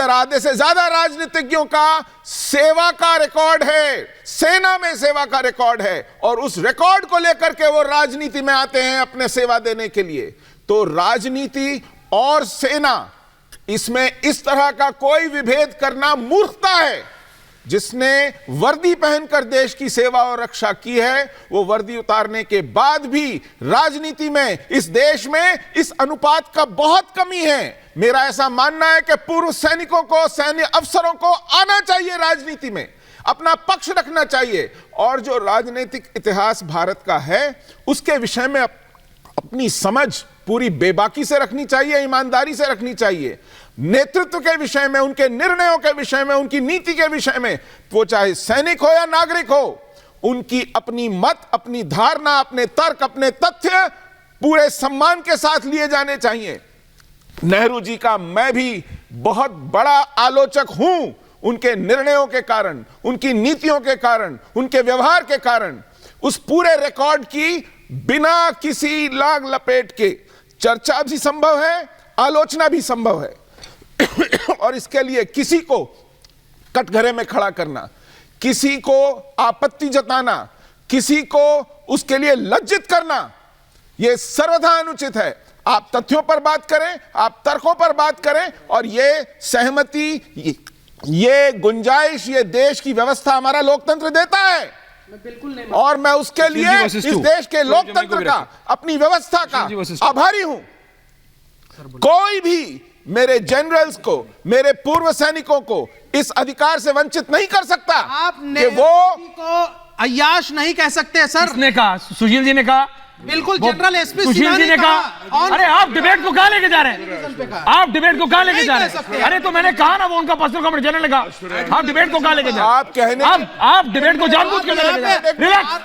अंदर आधे से ज्यादा राजनीतिज्ञों का सेवा का रिकॉर्ड है, सेना में सेवा का रिकॉर्ड है, और उस रिकॉर्ड को लेकर के वो राजनीति में आते हैं अपने सेवा देने के लिए। तो राजनीति और सेना, इसमें इस तरह का कोई विभेद करना मूर्खता है। जिसने वर्दी पहनकर देश की सेवा और रक्षा की है, वो वर्दी उतारने के बाद भी राजनीति में, इस देश में इस अनुपात का बहुत कमी है। मेरा ऐसा मानना है कि पूर्व सैनिकों को, सैन्य अफसरों को आना चाहिए राजनीति में, अपना पक्ष रखना चाहिए, और जो राजनीतिक इतिहास भारत का है उसके विषय में अपनी समझ पूरी बेबाकी से रखनी चाहिए, ईमानदारी से रखनी चाहिए। नेतृत्व के विषय में, उनके निर्णयों के विषय में, उनकी नीति के विषय में, वो चाहे सैनिक हो या नागरिक हो, उनकी अपनी मत, अपनी धारणा, अपने तर्क, अपने तथ्य पूरे सम्मान के साथ लिए जाने चाहिए। नेहरू जी का मैं भी बहुत बड़ा आलोचक हूं, उनके निर्णयों के कारण, उनकी नीतियों के कारण, उनके व्यवहार के कारण। उस पूरे रिकॉर्ड की बिना किसी लाग लपेट के चर्चा भी संभव है, आलोचना भी संभव है। और इसके लिए किसी को कटघरे में खड़ा करना, किसी को आपत्ति जताना, किसी को उसके लिए लज्जित करना, यह सर्वथा अनुचित है। आप तथ्यों पर बात करें, आप तर्कों पर बात करें, और ये सहमति, ये गुंजाइश ये देश की व्यवस्था, हमारा लोकतंत्र देता है। बिल्कुल नहीं, और मैं उसके लिए इस देश के लोकतंत्र का, अपनी व्यवस्था का आभारी हूं। कोई भी मेरे जनरल्स को, मेरे पूर्व सैनिकों को इस अधिकार से वंचित नहीं कर सकता। आप कि वो को अय्याश नहीं कह सकते सर। किसने कहा? सुशील जी ने कहा। बिल्कुल, जनरल एसपी सुशील जी ने कहा। अरे आप डिबेट को कहां लेके जा रहे हैं? आप डिबेट को कहां लेके जा रहे हैं? अरे तो मैंने कहा ना, वो उनका पर्सनल कमेंट, जनरल ने कहा। आप डिबेट को कहां लेके जा रहे हैं? आप कहने, आप डिबेट को जानबूझ के लेके जा रहे हैं। रिलैक्स।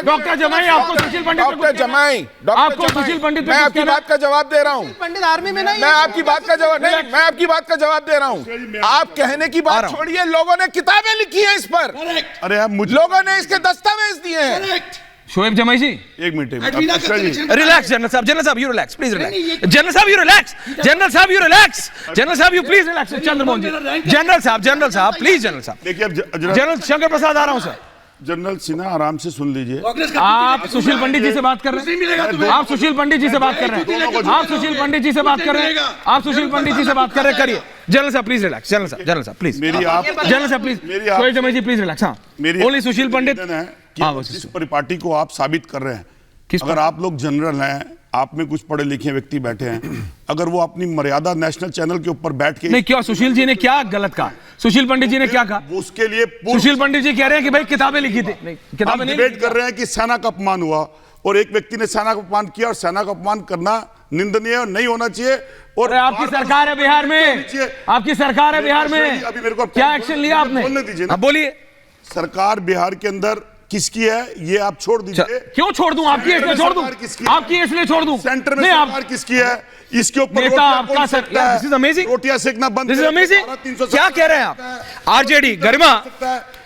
डॉक्टर जमाई, आपको सुशील पंडित, डॉक्टर जमाई, आपको सुशील पंडित, मैं आपकी बात का जवाब दे रहा हूं। पंडित आर्मी में नहीं, मैं आपकी बात का जवाब नहीं, मैं आपकी बात का जवाब दे रहा हूं। आप कहने की बात छोड़िए, लोगों ने किताबें लिखी हैं इस पर। अरे आप मुझे, लोगों ने इसके दस्तावेज दिए हैं। शोएब जमाई जी, एक मिनट, रिलैक्स। जनरल साहब you relax, please relax. General साहब यू रिलैक्स, जनरल साहब यू रिलैक्स, जनरल साहब you please relax. Chandramohan ji, general साहब प्लीज, जनरल साहब। देखिए, अब जनरल शंकर प्रसाद आ रहा हूं सर। जनरल सिन्हा आराम से सुन लीजिए। आप सुशील पंडित जी से बात कर रहे हैं, आप सुशील पंडित जी से बात कर रहे हैं, आप सुशील पंडित जी से बात कर रहे हैं, आप सुशील पंडित जी से बात कर रहे हैं, करिए। जनरल साहब प्लीज रिलैक्स, जनरल साहब प्लीज, मेरी आप, जनरल साहब please, Shoaib Jamai ji please relax. हाँ, ओनली सुशील पंडित। जिस परिपाटी को आप साबित कर रहे हैं, अगर आप लोग जनरल हैं, आप में कुछ पढ़े लिखे व्यक्ति बैठे हैं, अगर वो अपनी मर्यादा नेशनल चैनल के ऊपर बैठ के, नहीं, क्या सुशील जी ने क्या गलत कहा? सुशील पंडित जी ने क्या कहा? उसके लिए सुशील पंडित जी कह रहे हैं कि भाई किताबें लिखी थी। नहीं, किताबें नहीं, डिबेट कर रहे हैं कि सेना का अपमान हुआ, और एक व्यक्ति ने सेना का अपमान किया, और सेना का अपमान करना निंदनीय नहीं होना चाहिए। और आपकी सरकार है बिहार में, आपकी सरकार है बिहार में, अभी मेरे को क्या एक्शन लिया आपने? बोलने दीजिए ना। बोलिए। सरकार बिहार के अंदर किसकी है ये आप छोड़ दीजिए। क्यों छोड़ दूं? आपकी इसलिए छोड़ दूं? आपकी इसलिए छोड़ दूं? सेंटर में सरकार किसकी है? इसके ऊपर नेता आपका सर, दिस इज अमेजिंग, रोटियां सेकना बंद, दिस इज अमेजिंग। क्या कह रहे हैं आप? आरजेडी गरिमा,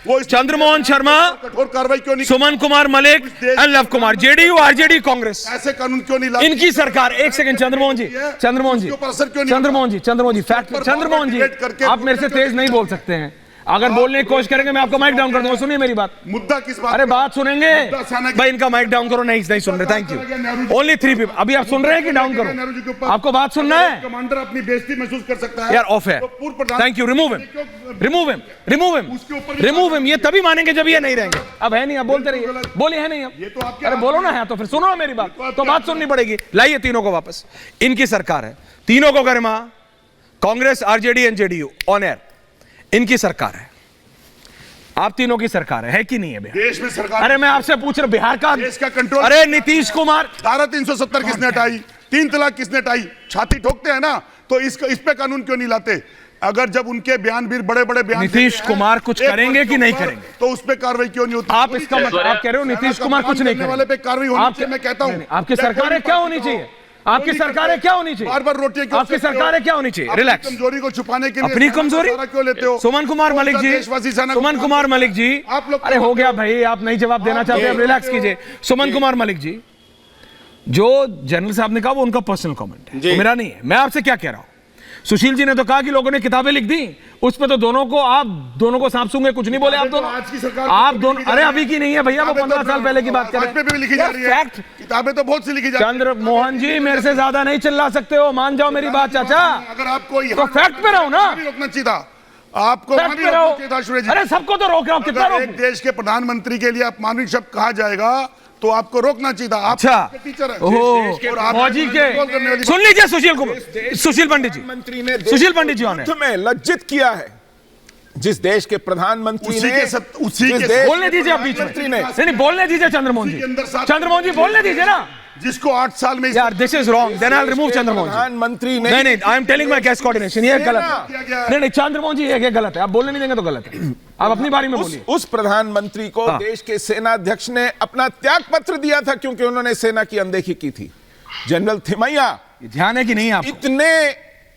चंद्रमोहन शर्मा, कठोर कार्रवाई क्यों नहीं? Suman Kumar Malik and Lav Kumar, JDU RJD Congress, ऐसे कानून क्यों नहीं लाते? इनकी सरकार। एक सेकंड, चंद्रमोहन जी, चंद्रमोहन जी, चंद्रमोहन जी, फैक्ट, चंद्रमोहन जी, आप मेरे से तेज नहीं बोल सकते हैं। अगर बोलने की कोशिश करेंगे मैं आपको माइक डाउन कर दूंगा। सुनिए मेरी बात। मुद्दा किस बात? अरे बात सुनेंगे भाई, इनका माइक डाउन करो। नहीं सुन रहे, थैंक यू। Only 3 people. अभी आप सुन रहे हैं कि डाउन करो? आपको बात सुनना है? कमांडर अपनी बेइज्जती महसूस कर सकता है यार, ऑफ है। Thank you, remove him, remove him, remove him, remove him. ये तभी मानेंगे जब ये नहीं रहेंगे। अब है नहीं, अब बोलते रहिए। बोलिए, है नहीं अब? अरे बोलो ना, है तो फिर सुनो ना मेरी बात, तो बात सुननी पड़ेगी। लाइए तीनों को वापस। इनकी सरकार है, तीनों को Garima, Congress, RJD and JDU on air, इनकी सरकार है। आप तीनों की सरकार है कि नहीं है बिहार? देश में सरकार। अरे मैं आपसे पूछ रहा हूं, बिहार का देश का कंट्रोल। अरे नीतीश कुमार, धारा 370 किसने हटाई? 3 तलाक किसने हटाई? छाती ठोकते हैं ना, तो इस पे कानून क्यों नहीं लाते? अगर जब उनके बयान भी बड़े बयान, नीतीश कुमार कुछ करेंगे कि नहीं करेंगे, तो उस पे कार्रवाई क्यों नहीं होती? आप इसका मतलब आप कह रहे हो नीतीश कुमार कुछ नहीं करेंगे वाले पे कार्रवाई होनी चाहिए। मैं कहता हूं आपकी सरकारें क्या होनी चाहिए? आपकी सरकारें क्या होनी चाहिए? बार रोटियां क्यों? आपकी सरकारें क्या होनी चाहिए? रिलैक्स। कमजोरी को छुपाने के लिए अपनी कमजोरी क्यों लेते हो? सुमन कुमार मलिक जी, सुमन कुमार मलिक जी, आप लोग, अरे हो गया भाई, आप नहीं जवाब देना चाहते, अब रिलैक्स कीजिए। सुमन कुमार मलिक जी, जो जनरल साहब ने कहा वो उनका पर्सनल कमेंट है, तो मेरा नहीं है। मैं आपसे क्या कह रहा हूं, सुशील जी ने तो कहा कि लोगों ने किताबें लिख दी, उस पे तो दोनों को सांप सूंघे कुछ नहीं बोले आप दोनों। आज की सरकार आप दोनों, अरे अभी की नहीं है भैया, वो 15 साल पहले की बात कर रहे वाजपेयी पे भी लिखी जा रही है, फैक्ट। किताबें तो बहुत सी लिखी जा रही है। चंद्र मोहन जी मेरे से ज्यादा नहीं चिल्ला सकते हो, मान जाओ मेरी बात चाचा। अगर आपको तो फैक्ट पे रहो ना, रोकना चाहिए था, आपको फैक्ट पे रहो। सूरज जी। अरे सबको तो रोक रहा हूं, कितना अगर एक देश के प्रधानमंत्री के लिए अपमानवीय शब्द कहा जाएगा तो आपको रोकना चाहिए था। आप अच्छा टीचर है ओहो, और आप फौजी के सुन लीजिए सुशील पंडित जी, मंत्री ने सुशील पंडित जी ने में लज्जित किया है। जिस देश के प्रधानमंत्री ने बोलने दीजिए आप बीच में, नहीं बोलने दीजिए चंद्रमोहन जी बोलने दीजिए ना, जिसको 8 साल में यार this is wrong, then I will remove Chandramohan ji. प्रधानमंत्री ने नहीं I am telling my case coordination, ये गलत है। नहीं चंद्रमोहन जी ये गलत है, आप बोलने नहीं देंगे तो गलत है, आप अपनी बारी में बोलिए। उस प्रधानमंत्री को देश के सेना अध्यक्ष ने अपना त्याग पत्र दिया था क्योंकि उन्होंने सेना की अनदेखी की थी। जनरल थिमैया, ध्यान है कि नहीं आप?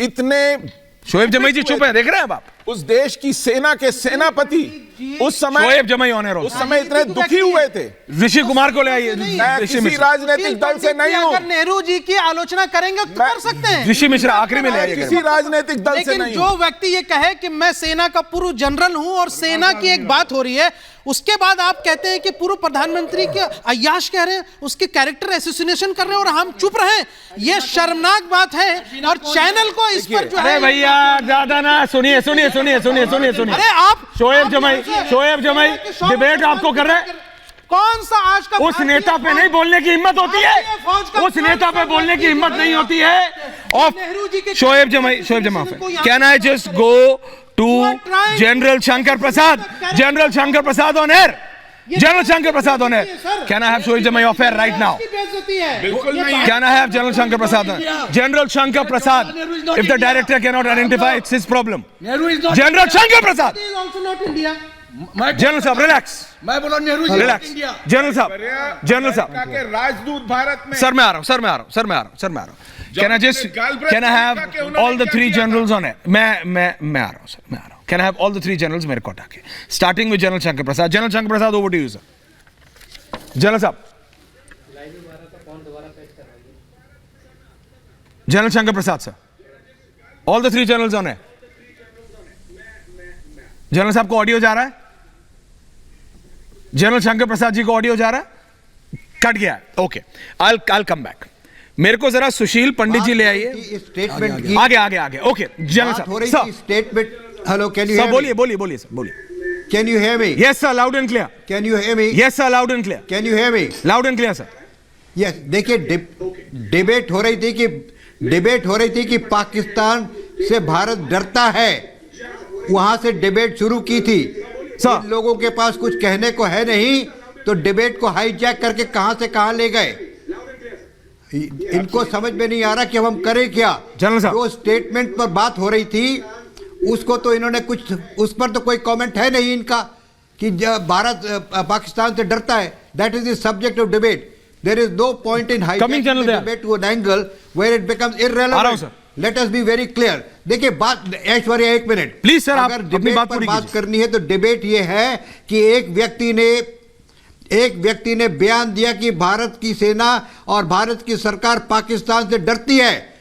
इतने शोएब जमई जी चुप है, देख रहे हैं आप? उस देश की सेना के सेनापति उस समय शोएब जमई ऑन एयर, उस समय इतने दुखी हुए थे। ऋषि कुमार को ले आइए। मैं किसी राजनीतिक दल से नहीं हूं, अगर नेहरू जी की आलोचना करेंगे तो कर सकते हैं। ऋषि मिश्रा आखिरी में ले आइए। किसी राजनीतिक दल से लेकिन नहीं जो व्यक्ति ये कहे कि मैं सेना का पूर्व जनरल हूं और सेना की एक बात हो रही है, उसके बाद आप कहते हैं कि पूर्व प्रधानमंत्री के अय्याश कह रहे हैं, उसके कैरेक्टर एसोसिनेशन कर रहे हैं और हम चुप रहे, ये शर्मनाक बात है। और चैनल को इस पर जो अरे है भैया ज्यादा ना सुनिए सुनिए सुनिए सुनिए सुनिए सुनिए। अरे आप शोएब जमई डिबेट आपको कर रहे हैं। कौन सा आज का उस नेता पे नहीं बोलने की हिम्मत होती है, उस नेता पे बोलने की हिम्मत नहीं होती है। और Shoaib Jamai can I just go to general Shankar Prasad on air, General Shankar Prasad on air. Can I have Shoaib Jami off air right now? Can I have General Shankar Prasad on air? General Shankar Prasad. If the director cannot identify, it's his problem. General Shankar Prasad. General Sahab, relax. Relax. General Sahab. राजदूत भारत में। Sir मैं आ रहा हूँ। Can I have all the 3 generals on air? मैं आ रहा हूँ sir, Can I have all the 3 generals मेरे को हटा के, starting with General Shankar Prasad. General Shankar Prasad, over to you, sir. General साहब, General Shankar Prasad, sir. All the 3 generals on air. General साहब को ऑडियो जा रहा है? General Shankar Prasad जी को ऑडियो जा रहा है? कट गया। Okay, I'll come back. मेरे को जरा सुशील पंडित जी ले आइए। स्टेटमेंट आगे। ओके, जनरल साहब, statement. Hello, can you sir बोलिए सर, बोलिए। Can you hear me? Yes sir, loud and clear. Can you hear me? Yes sir, loud and clear. Can you hear me? Loud and clear sir. Yes, देखिए debate हो रही थी कि पाकिस्तान से भारत डरता है, वहां से डिबेट शुरू की थी। इन लोगों के पास कुछ कहने को है नहीं तो डिबेट को हाईजैक करके कहां से कहां ले गए। इनको समझ में नहीं आ रहा कि हम करें क्या। जो स्टेटमेंट पर बात हो रही थी उसको तो इन्होंने कुछ, उस पर तो कोई कमेंट है नहीं इनका कि भारत पाकिस्तान से डरता है। That is the subject of debate. There is no point in hijacking the debate to an angle where it becomes irrelevant. Let us be very clear. देखिए बात, ऐश्वर्या एक मिनट प्लीज सर, अगर डिबेट पर बात करनी है तो डिबेट ये है कि एक व्यक्ति ने बयान दिया कि भारत की सेना और भारत की सरकार पाकिस्तान से डरती है।